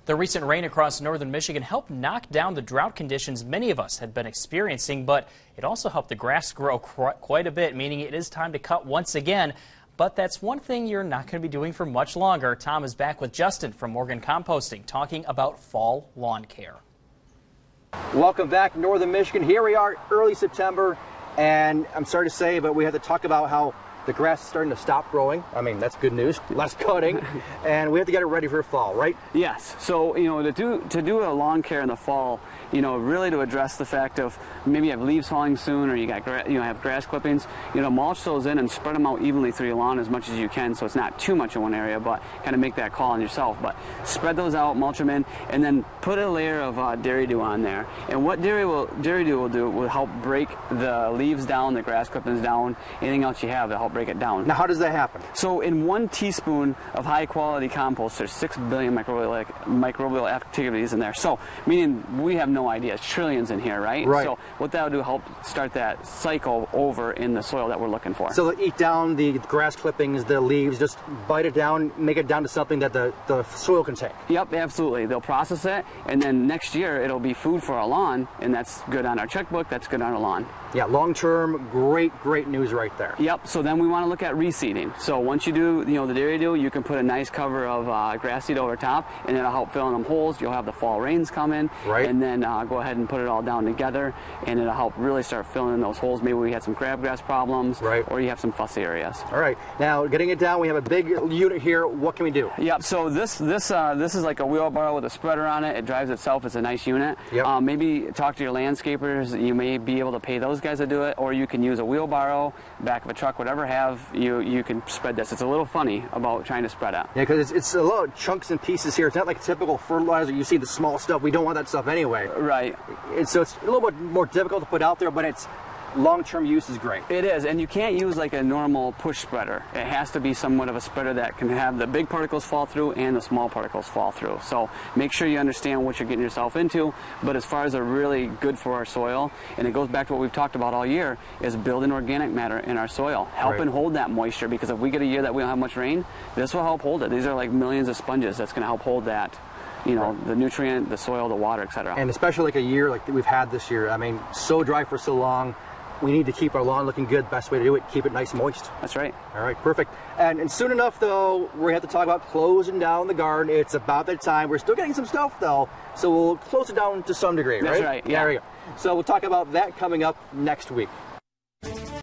The recent rain across northern Michigan helped knock down the drought conditions many of us had been experiencing, but it also helped the grass grow quite a bit, meaning it is time to cut once again. But that's one thing you're not going to be doing for much longer. Tom is back with Justin from Morgan Composting talking about fall lawn care. Welcome back, Northern Michigan. Here we are, early September, and I'm sorry to say, but we have to talk about how the grass is starting to stop growing. I mean, that's good news. Less cutting, and we have to get it ready for fall, right? Yes. So, to do a lawn care in the fall, really to address the fact of maybe you have leaves falling soon, or you got have grass clippings, mulch those in and spread them out evenly through your lawn as much as you can, so it's not too much in one area, but kind of make that call on yourself. But spread those out, mulch them in, and then put a layer of Dairy Dew on there. And what Dairy Dew will do will help break the leaves down, the grass clippings down, anything else you have to help break it down. Now, how does that happen? So in 1 teaspoon of high quality compost, there's 6 billion microbial activities in there. So, meaning we have no idea. It's trillions in here, right? Right. So what that will do, help start that cycle over in the soil that we're looking for. So they'll eat down the grass clippings, the leaves, just bite it down, make it down to something that the soil can take. Yep, absolutely. They'll process it, and then next year it'll be food for our lawn, and that's good on our checkbook, that's good on our lawn. Yeah, long-term, great news right there. Yep, so then we want to look at reseeding. So once you do, the Dairy Dew, you can put a nice cover of grass seed over top, and it'll help fill in them holes. You'll have the fall rains come in, right, and then go ahead and put it all down together, and it'll help really start filling in those holes. Maybe we had some crabgrass problems, right, or you have some fussy areas. All right, now getting it down, we have a big unit here. What can we do? Yep, so this is like a wheelbarrow with a spreader on it. It drives itself. It's a nice unit. Yep. Maybe talk to your landscapers. You may be able to pay those guys to do it, or you can use a wheelbarrow, back of a truck, whatever you can spread this. It's a little funny about trying to spread it. Yeah, because it's a lot of chunks and pieces here. It's not like typical fertilizer. You see the small stuff. We don't want that stuff anyway. Right. So it's a little bit more difficult to put out there, but it's long-term use is great. It is, and you can't use like a normal push spreader. It has to be somewhat of a spreader that can have the big particles fall through and the small particles fall through. So make sure you understand what you're getting yourself into. But as far as a really good for our soil, and it goes back to what we've talked about all year, is building organic matter in our soil, helping hold that moisture. Because if we get a year that we don't have much rain, this will help hold it. These are like millions of sponges that's going to help hold that. The nutrient, the soil, the water, etc. And especially like a year like we've had this year. I mean, so dry for so long. We need to keep our lawn looking good. Best way to do it, keep it nice and moist. That's right. All right, perfect. And soon enough, though, we have to talk about closing down the garden. It's about that time. We're still getting some stuff, though, so we'll close it down to some degree, right? That's right, yeah. There we go. So we'll talk about that coming up next week.